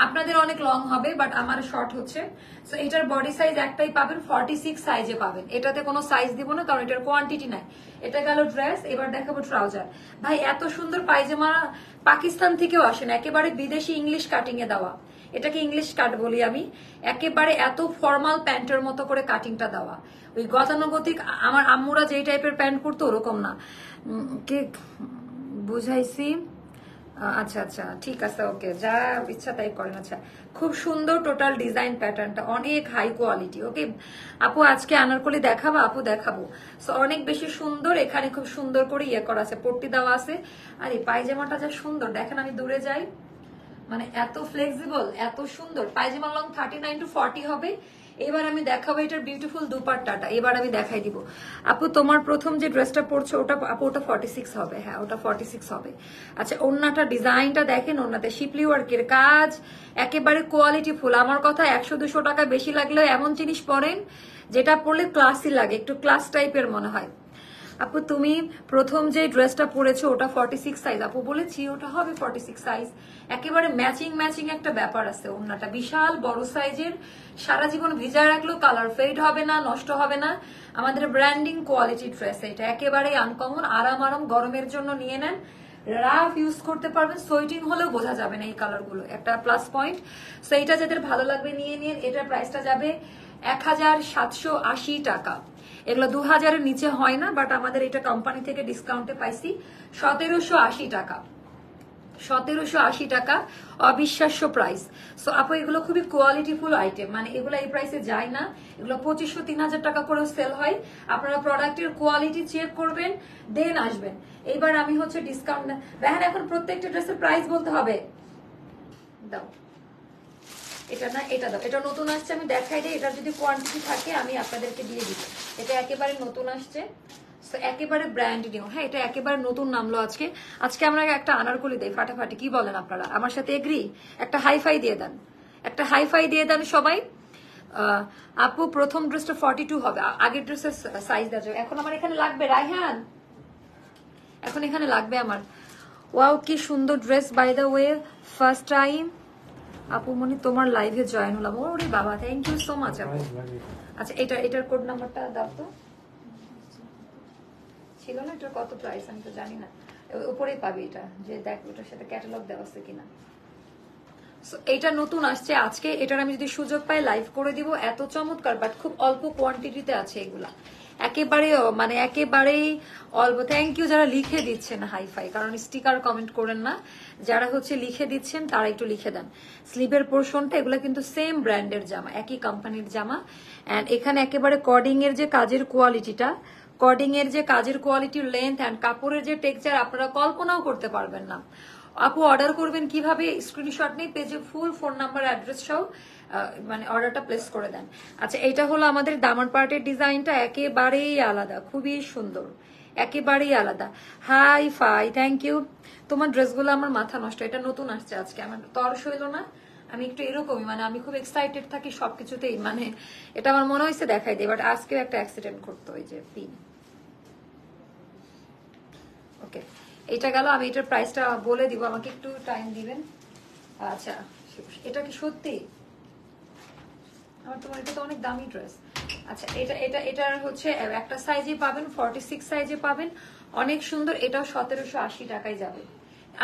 আপনাদের অনেক লং হবে বাট আমার শর্ট হচ্ছে। সো এটার বডি সাইজ একটাই পাবেন, 46 সাইজে পাবেন। এটাতে কোনো সাইজ দিব না কারণ এটার কোয়ান্টিটি নাই। এটা গেল ড্রেস, এবার দেখাবো ট্রাউজার। ভাই এত সুন্দর পায়জামা পাকিস্তান থেকেও আসেন, একেবারে বিদেশি ইংলিশ কাটিং এ দেওয়া, এটাকে ইংলিশ কাট বলি আমি। একেবারে এত ফর্মাল প্যান্টের মতো করে কাটিংটা দেওয়া, ওই গতানুগতিক আমার আম্মুরা যেই টাইপের প্যান্ট পরতো ওরকম না। কে বুঝাইছি? আচ্ছা আচ্ছা ঠিক আছে, ওকে যা ইচ্ছা তাই করেন। আচ্ছা খুব সুন্দর টোটাল ডিজাইন প্যাটার্নটা, অনেক হাই কোয়ালিটি। ওকে আপু আজকে আনারকলি দেখাবো? আপু দেখাবো। সো অনেক বেশি সুন্দর, এখানে খুব সুন্দর করে ইয়ে করা আছে, পট্টি দেওয়া আছে। আর এই পায়জামাটা যা সুন্দর দেখেন, আমি দূরে যাই, মানে এত ফ্লেক্সিবল, এত সুন্দর। পায়জামা লং 39 to 40 হবে। এবার আমি দেখাবো এটার বিউটিফুল দুপাট্টাটা, এবার আমি দেখাই দিব। আপু তোমার প্রথম যে ড্রেসটা পরছো ওটা, আপু ওটা 46 হবে। হ্যাঁ ওটা 46 হবে। আচ্ছা ওন্নাটা ডিজাইনটা দেখেন, ওন্নাতে শিপলি ওয়ার্কের কাজ, একেবারে কোয়ালিটি ফুল। আমার কথা 100-200 টাকা বেশি লাগলে এমন জিনিস পরেন যেটা পরলে ক্লাসি লাগে, একটু ক্লাস টাইপের মনে হয়। আপু তুমি প্রথম যে ড্রেসটা পরেছো ওটা 46 সাইজ, আপু বলেছি ওটা হবে 46 সাইজ। একেবারে ম্যাচিং ম্যাচিং একটা ব্যাপার আছে, ওন্নাটা বিশাল বড় সাইজের, সারা জীবন ভিজায় রাখলেও কালার ফেড হবে না, নষ্ট হবে না। আমাদের ব্র্যান্ডিং কোয়ালিটি ড্রেস, এটা একেবারে আনকমন, আরাম গরমের জন্য নিয়ে নেন, রাফ ইউজ করতে পারবেন, সোয়েটিং হলেও বোঝা যাবে না এই কালারগুলো, একটা প্লাস পয়েন্ট। সো এইটা যাদের ভালো লাগবে নিয়ে নিন। এটার প্রাইসটা যাবে 1780 টাকা। এগুলো 2000-এর নিচে হয় না, বাট আমাদের এটা কোম্পানি থেকে ডিসকাউন্টে পাইছি 1780 টাকা। 1780 টাকা, অবিশ্বাস্য প্রাইস। সো আপু এগুলো খুবই কোয়ালিটিফুল আইটেম, মানে এগুলো এই প্রাইসে যায় না, এগুলো 2500-3000 টাকা করেও সেল হয়। আপনারা প্রোডাক্টের কোয়ালিটি চেক করবেন, দেন আসবেন। এইবার আমি হচ্ছে ডিসকাউন্ট, দেখেন এখন প্রত্যেকটা ড্রেসের প্রাইস বলতে হবে। দাও এটা না, এটা দাও, এটা নতুন আসছে, আমি দেখাই দিই। এটা যদি কোয়ান্টিটি থাকে আমি আপনাদেরকে দিয়ে দিব। এটা একেবারে নতুন আসছে, একেবারে ব্র্যান্ড নিউ। হ্যাঁ এটা একেবারে নতুন নামলো আজকে। আজকে আমরা একটা আনারকলি দেই ফাটাফাটি, কি বলেন আপনারা? আমার সাথে এগ্রি? একটা হাইফাই দিয়ে দেন, একটা হাইফাই দিয়ে দেন সবাই। আপু প্রথম ড্রেসটা 42 হবে, আগের ড্রেসের সাইজ দেওয়া যাবে। এখন আমার এখানে লাগবে রায়হান, এখন এখানে লাগবে আমার। ওয়াও কি সুন্দর dress, by the way first time আপু মনি তোমার লাইভে জয়েন হলাম। ওরে বাবা, থ্যাংক ইউ সো মাচ আপু। আচ্ছা এটার কোড নাম্বারটা দাও তো, ছিল না এটার কত প্রাইস আমি তো জানি না, উপরেই পাবি এটা, যে দেখ ওটার সাথে ক্যাটালগ দেওয়া আছে কিনা। এটা নতুন আসছে আজকে, এটার আমি যদি সুযোগ পাই লাইভ করে দিব। এত চমৎকার, বাট খুব অল্প কোয়ান্টিটিতে আছে এগুলা, একেবারে মানে একেবারেই অল্প। থ্যাংক ইউ যারা লিখে দিচ্ছেন হাইফাই, কারণ স্টিকার কমেন্ট করেন না, যারা হচ্ছে লিখে দিচ্ছেন তারা একটু লিখে দেন। স্লিভের পোর্শনটা এগুলা কিন্তু সেম ব্র্যান্ডের জামা, একই কোম্পানির জামা। এন্ড এখানে একেবারে কর্ডিং এর যে কাজের কোয়ালিটিটা, কর্ডিং এর যে কাজের কোয়ালিটির লেন্থ এন্ড কাপড়ের যে টেক্সচার আপনারা কল্পনাও করতে পারবেন না। আপু অর্ডার করবেন কিভাবে? স্ক্রিনশট নেই, পেজে ফুল ফোন নাম্বার অ্যাড্রেস সহ মানে অর্ডারটা প্লেস করে দেন। আচ্ছা এটা হলো আমাদের দামান পার্টের ডিজাইনটা, একেবারেই আলাদা, খুবই সুন্দর, একেবারেই আলাদা। High five, thank you. তোমার ড্রেসগুলো আমার মাথা নষ্ট, এটা নতুন আসছে আজকে, আমার তরস হইলো না। আমি একটু এরকমই, মানে আমি খুব এক্সাইটেড থাকি সবকিছুতেই, মানে এটা আমার মনে হয়েছে দেখাই দিই, বাট আজকেও একটা অ্যাক্সিডেন্ট করতো, ওই যে পিন। ওকে এটা গেল, আমি এটার প্রাইসটা বলে দিব, আমাকে একটু টাইম দিবেন। আচ্ছা এটা কি সত্যি? আমার তোমার এটা তো অনেক দামি ড্রেস। আচ্ছা এটার হচ্ছে একটা সাইজে পাবেন, 46 সাইজে পাবেন, অনেক সুন্দর। এটাও 1780 টাকায় যাবে।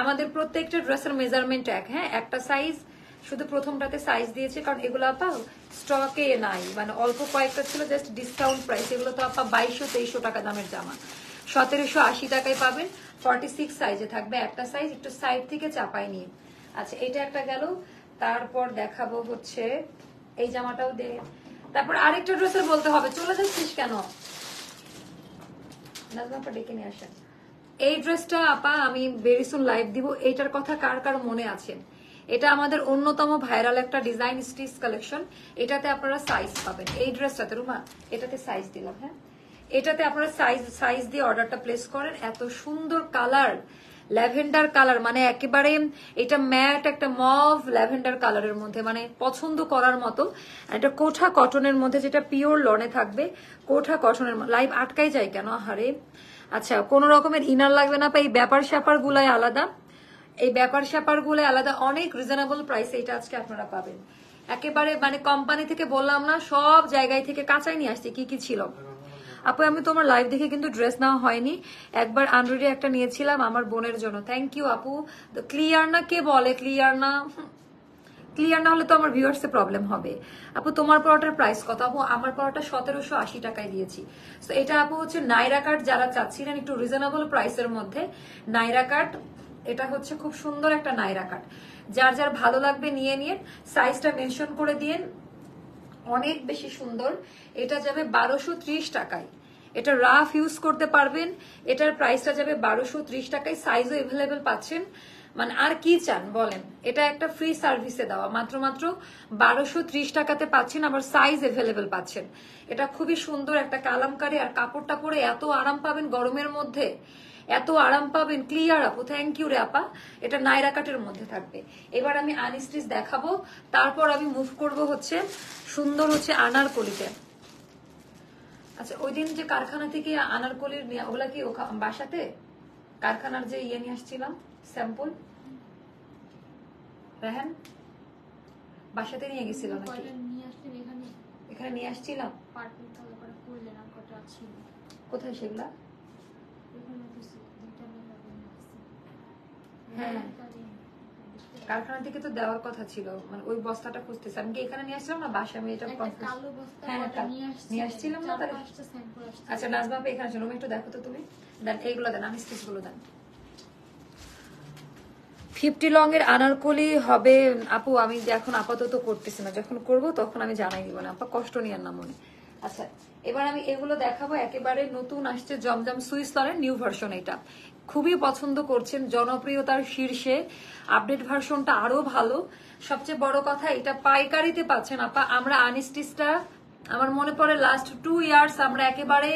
আমাদের প্রত্যেকটা ড্রেসের মেজারমেন্ট এক। হ্যাঁ একটা সাইজ, শুধু প্রথমটাতে সাইজ দিয়েছে কারণ এগুলো আপা স্টকে নাই, মানে অল্প কয়েকটা ছিল জাস্ট ডিসকাউন্ট প্রাইস। এগুলো তো আপা 2200-2300 টাকা দামের জামা। 1780 টাকায় পাবেন। 46 সাইজে থাকবে, একটা সাইজ একটু সাইড থেকে চাপাই নিয়ে। আচ্ছা এটা একটা গেল, তারপর দেখাবো হচ্ছে এই জামাটাও দে। তারপর আরেকটা ড্রেসের বলতে হবে, চলে যাচ্ছিস কেন? নাজমা ডেকে নিয়ে আসেন। এই ড্রেসটা আপা আমি ভেরি সুন লাইভ দিব, এইটার কথা কার কার মনে আছে? এটা আমাদের অন্যতম ভাইরাল একটা ডিজাইন স্টিচ কালেকশন। এটাতে আপনারা সাইজ পাবেন, এই ড্রেসটাতে রুমা এটাতে সাইজ দিলাম। হ্যাঁ এটাতে আপনারা সাইজ দিয়ে অর্ডারটা প্লেস করেন। এত সুন্দর কালার, ল্যাভেন্ডার কালার, মানে একেবারে এটা ম্যাট একটা মভ ল্যাভেন্ডার কালারের মধ্যে, মানে পছন্দ করার মতো। এটা কোঠা কটনের মধ্যে, যেটা পিওর লনে থাকবে। কোঠা কটনের লাইভ আটকাই যায় কেন হারে? আচ্ছা কোন রকমের ইনার লাগবে না, এই ব্যাপার স্যাপার গুলাই আলাদা, এই ব্যাপার স্যাপার গুলো আলাদা, অনেক রিজনেবল প্রাইসে এটা আজকে আপনারা পাবেন। একেবারে মানে কোম্পানি থেকে বললাম না, সব জায়গায় থেকে কাঁচাই নিয়ে আসছে। কি কি ছিল আপু? আমি তোমার লাইভ দেখে কিন্তু ড্রেস নেওয়া হয়নি, একবার আনরেডি একটা নিয়েছিলাম আমার বোনের জন্য। থ্যাংক ইউ আপু। ক্লিয়ার না? কে বলে ক্লিয়ার না? ক্লিয়ার না হলে তো আমার ভিউয়ার্স এর প্রবলেম হবে। আপু তোমার পরোটার প্রাইস কত? আপু আমার পরোটা 1780 টাকায় দিয়েছি। তো এটা আপু হচ্ছে নাইরা কাট, যারা চাচ্ছিলেন একটু রিজনেবল প্রাইসের মধ্যে নাইরা কাট, এটা হচ্ছে খুব সুন্দর একটা নাইরা কাট। যার যার ভালো লাগবে নিয়ে নিন, সাইজটা মেনশন করে দিন। অনেক বেশি সুন্দর। এটা যাবে 1230 টাকায়, এটা রাফ ইউজ করতে পারবেন। এটার প্রাইসটা যাবে 1230 টাকায়, সাইজও এভেলেবেল পাচ্ছেন। মানে আর কি চান বলেন? এটা একটা ফ্রি সার্ভিসে দেওয়া, মাত্র 1230 টাকাতে পাচ্ছেন, আবার সাইজ এভেলেবেল পাচ্ছেন। এটা খুবই সুন্দর একটা কালামকারী, আর কাপড়টা পরে এত আরাম পাবেন গরমের মধ্যে, এত আরাম পাবেন। ক্লিয়ার আপু, থ্যাংক ইউ রে আপা। এটা নাইরা কাটের মধ্যে থাকবে। এবার আমি আনস্টিচ দেখাবো, তারপর আমি মুভ করব হচ্ছে সুন্দর হচ্ছে আনারকলিতে। আচ্ছা ওই দিন যে কারখানা থেকে আনারকলির ওগুলা কি বাসাতে কারখানার যে ইয়ে নিয়ে আসছিলাম স্যাম্পল, রেহান বাসাতে নিয়ে গেছিল নাকি? এখানে নিয়ে আসছিলাম। কোথায় সেগুলা? হ্যাঁ কারখানা থেকে তো দেওয়ার কথা ছিল, মানে ওই বস্তাটা খুঁজতেছে। আমি কি এখানে নিয়ে আসছিলাম না বাসা? আমি এটা হ্যাঁ নিয়ে আসছিলাম না তাহলে। আচ্ছা নাজমা আপু এখানে চলো, একটু দেখো তো তুমি। দেন এইগুলো দেন, আমি স্টিচ গুলো দেন। 50 লং এর আনারকলি হবে আপু। আমি এখন আপাতত করতেছি না, যখন করব তখন আমি জানাই দিব না আপা, কষ্ট নিয়ার না মনে। আচ্ছা এবার আমি এগুলো দেখাবো, একেবারে নতুন আসছে জমজম সুইস লনের নিউ ভার্সন। এটা খুবই পছন্দ করছেন, জনপ্রিয়তার শীর্ষে। আপডেট ভার্সনটা আরো ভালো। সবচেয়ে বড় কথা এটা পাইকারিতে পাচ্ছেন আপা। আমরা আনস্টিচটা আমার মনে পড়ে লাস্ট 2 ইয়ার্স আমরা একেবারে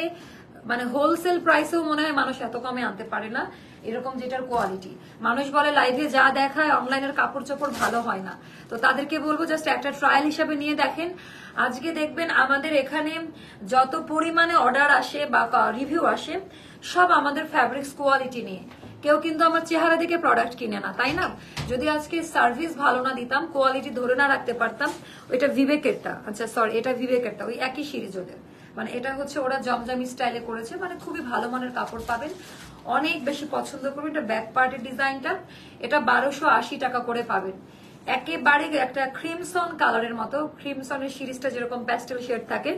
মানে হোলসেল প্রাইসেও মনে হয় মানুষ এত কমে আনতে পারে না, এরকম যেটার কোয়ালিটি। মানুষ বলে লাইভে যা দেখায় অনলাইনের কাপড় চোপড় ভালো হয় না, তো তাদেরকে বলবো জাস্ট একটা ট্রায়াল হিসাবে নিয়ে দেখেন। আজকে দেখবেন আমাদের এখানে যত পরিমাণে অর্ডার আসে বা রিভিউ আসে, সব আমাদের ফ্যাব্রিক্স কোয়ালিটি নিয়ে। কেউ কিন্তু আমার চেহারা দেখে প্রোডাক্ট কিনে না, তাই না? যদি আজকে সার্ভিস ভালো না দিতাম, কোয়ালিটি ধরে না রাখতে পারতাম। ওইটা বিবেকেরটা, আচ্ছা সরি এটা বিবেকেরটা, ওই একই সিরিজ ওদের। মানে এটা হচ্ছে ওরা জমজমি স্টাইলে করেছে, মানে খুবই ভালো মানের কাপড় পাবেন, অনেক বেশি পছন্দ করবেন। এটা ব্যাক পার্টের ডিজাইনটা, এটা 1280 টাকা করে পাবেন। একেবারে একটা ক্রিমসন কালারের মতো, ক্রিমসনের সিরিজটা যেরকম প্যাস্টেল শেড থাকে।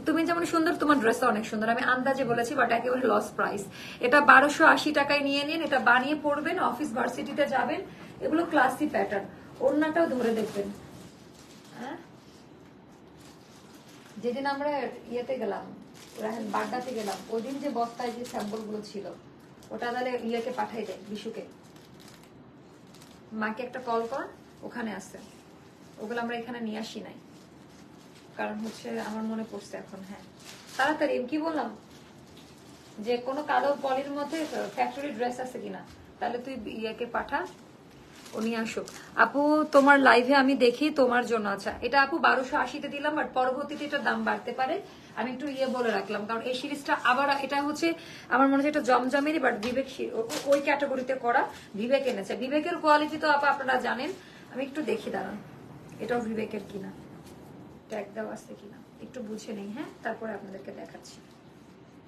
তুমি যেমন সুন্দর, তোমার ড্রেসটা অনেক সুন্দর, আমি আন্দাজে বলেছি, বাট একেবারে লস প্রাইস। এটা 1280 টাকায় নিয়ে নিন, এটা বানিয়ে পড়বেন, অফিস ভার্সিটিতে যাবেন। এগুলো ক্লাসি প্যাটার্ন, ওড়নাটাও ধরে দেখবেন। হ্যাঁ যেদিন আমরা ইয়েতে গেলাম, বাড্ডাতে গেলাম, ওই দিন যে বস্তায় যে স্যাম্পল গুলো ছিল, ওটা তাহলে ইয়েকে পাঠাই দেয়, বিশুকে। মাকে একটা কল কর, ওখানে আছে। ওগুলো আমরা এখানে নিয়ে আসি নাই, কারণ হচ্ছে আমার মনে পড়ছে এখন। হ্যাঁ তাড়াতাড়ি কি বললাম, যে কোনো কালো পলির মধ্যে ফ্যাক্টরি ড্রেস আছে কিনা, তাহলে তুই ইয়েকে পাঠা, ও নিয়ে আসুক। আপু তোমার লাইভে আমি দেখি তোমার জন্য। আচ্ছা এটা আপু 1280-তে দিলাম, বাট পরবর্তীতে এটার দাম বাড়তে পারে, আমি একটু ইয়ে বলে রাখলাম, কারণ এই সিরিজটা আবার এটা হচ্ছে আমার মনে হচ্ছে এটা জমজমেরই, বাট বিবেক ওই ক্যাটাগরিতে করা, বিবেক এনেছে। বিবেকের কোয়ালিটি তো আপা আপনারা জানেন, আমি একটু দেখি দাঁড়ান এটাও বিবেকের কিনা, ট্যাগ দেওয়া আছে কিনা একটু বুঝে নেই। হ্যাঁ তারপরে আপনাদেরকে দেখাচ্ছি।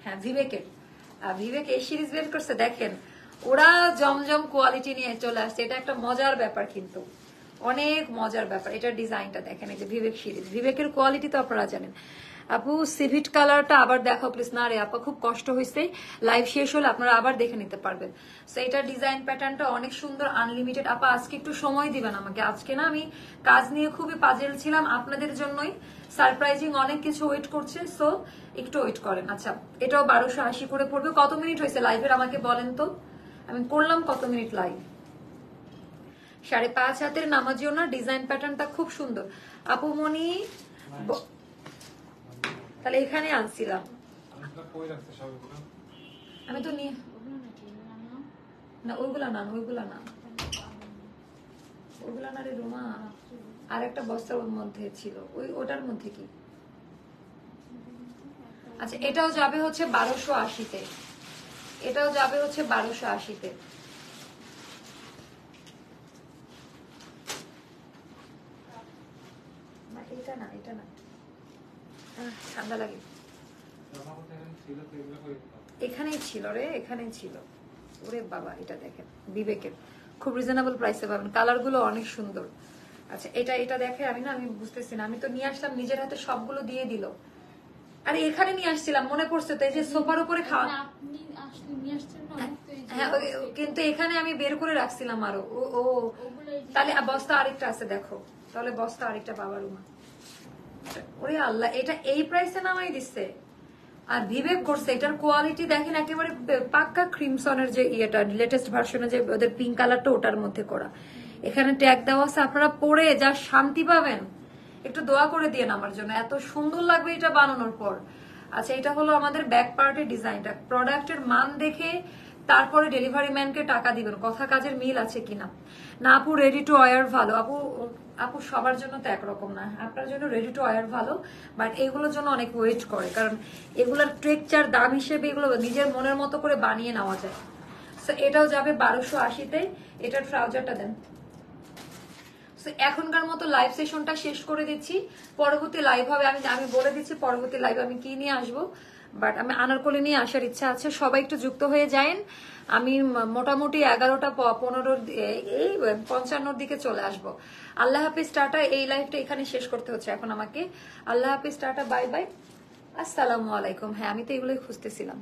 হ্যাঁ বিবেকের, বিবেক এই সিরিজ বের করছে, দেখেন ওরা জমজম কোয়ালিটি নিয়ে চলে আসছে। এটা একটা মজার ব্যাপার, কিন্তু অনেক মজার ব্যাপার। এটার ডিজাইনটা দেখেন, এই যে বিবেক সিরিজ, বিবেকের কোয়ালিটি তো আপনারা জানেন। আপু সিভিট কালারটা আবার দেখো প্লিজ। না রে আপা, খুব কষ্ট হয়েছে, লাইভ শেষ হলে আপনারা আবার দেখে নিতে পারবেন। সো এটা ডিজাইন প্যাটার্নটা অনেক সুন্দর, আনলিমিটেড। আপা আজকে একটু সময় দিবেন আমাকে, আজকে না আমি কাজ নিয়ে খুবই পাজেল ছিলাম, আপনাদের জন্যই সারপ্রাইজিং অনেক কিছু ওয়েট করছে, সো একটু ওয়েট করেন। আচ্ছা এটাও 1280 করে পড়বে। কত মিনিট হয়েছে লাইভের আমাকে বলেন তো, আমি করলাম কত মিনিট লাইভ? 5.5 হাতের নামাজিও না, ডিজাইন প্যাটার্নটা খুব সুন্দর। আপু মনি তাহলে এখানে আনছিলাম আমি তো নিয়ে, না ওইগুলা না, ওইগুলা না, ওইগুলা না রে রুমা, আর একটা বস্তার মধ্যে ছিল, ওটার মধ্যে কি? আচ্ছা এটাও যাবে হচ্ছে 1280-তে, এটাও যাবে হচ্ছে 1280-তে। এটা না, এটা না, ঠান্ডা লাগে। এখানেই ছিল রে, এখানেই ছিল। ওরে বাবা, এটা দেখেন বিবেকের, খুব রিজনেবল প্রাইসে পাবেন, কালার গুলো অনেক সুন্দর। আচ্ছা এটা দেখে আমি না, আমি বুঝতেছি না, আমি তো নিয়ে আসলাম নিজের হাতে, সবগুলো দিয়ে দিল। আরে এখানে নিয়ে আসছিলাম, মনে পড়ছে তো, এই যে সোফার উপরে খাওয়া, হ্যাঁ কিন্তু এখানে আমি বের করে রাখছিলাম আরো। ও তাহলে বস্তা আরেকটা আছে, দেখো তাহলে বস্তা আরেকটা বাবার রুমা। ওরে আল্লাহ, এটা এই প্রাইসে নামাই দিচ্ছে। আর বিবেক করছে, এটার কোয়ালিটি দেখেন, একেবারে পাক্কা ক্রিমসনের যে ইয়েটা লেটেস্ট ভার্সনে যে ওদের পিঙ্ক কালারটা, ওটার মধ্যে করা। এখানে ট্যাগ দেওয়া আছে, আপনারা পরে যা শান্তি পাবেন। একটু দোয়া করে দিয়েন আমার জন্য, এত সুন্দর লাগবে এটা বানানোর পর। আচ্ছা এটা হলো আমাদের ব্যাক পার্টের ডিজাইনটা। প্রোডাক্টের মান দেখে তারপরে ডেলিভারি ম্যানকে টাকা দিবেন, কথা কাজের মিল আছে কিনা। না আপু রেডি টু ওয়্যার ভালো, আপু সবার জন্য তো একরকম না, আপনার জন্য রেডি টু ওয়্যার ভালো, বাট এগুলোর জন্য অনেক ওয়েট করে, কারণ এগুলোর টেক্সচার দাম হিসেবে এগুলো নিজের মনের মতো করে বানিয়ে নেওয়া যায়। সো এটাও যাবে 1280-তে। এটার ট্রাউজারটা দেন। এখনকার মতো লাইভ সেশনটা শেষ করে দিচ্ছি, পরবর্তী লাইভ হবে, আমি বলে দিচ্ছি পরবর্তী লাইভ আমি কি নিয়ে আসবো, বাট আমি আনারকলি নিয়ে আসার ইচ্ছা আছে, সবাই একটু যুক্ত হয়ে যায়েন। আমি মোটামুটি 11টা 15 এই 55 দিকে চলে আসবো। আল্লাহ হাফিজ, টাটা। এই লাইভটা এখানে শেষ করতে হচ্ছে এখন আমাকে। আল্লাহ হাফিজ, টাটা, বাই বাই, আসসালামু আলাইকুম। হ্যাঁ আমি তো এগুলোই খুঁজতেছিলাম।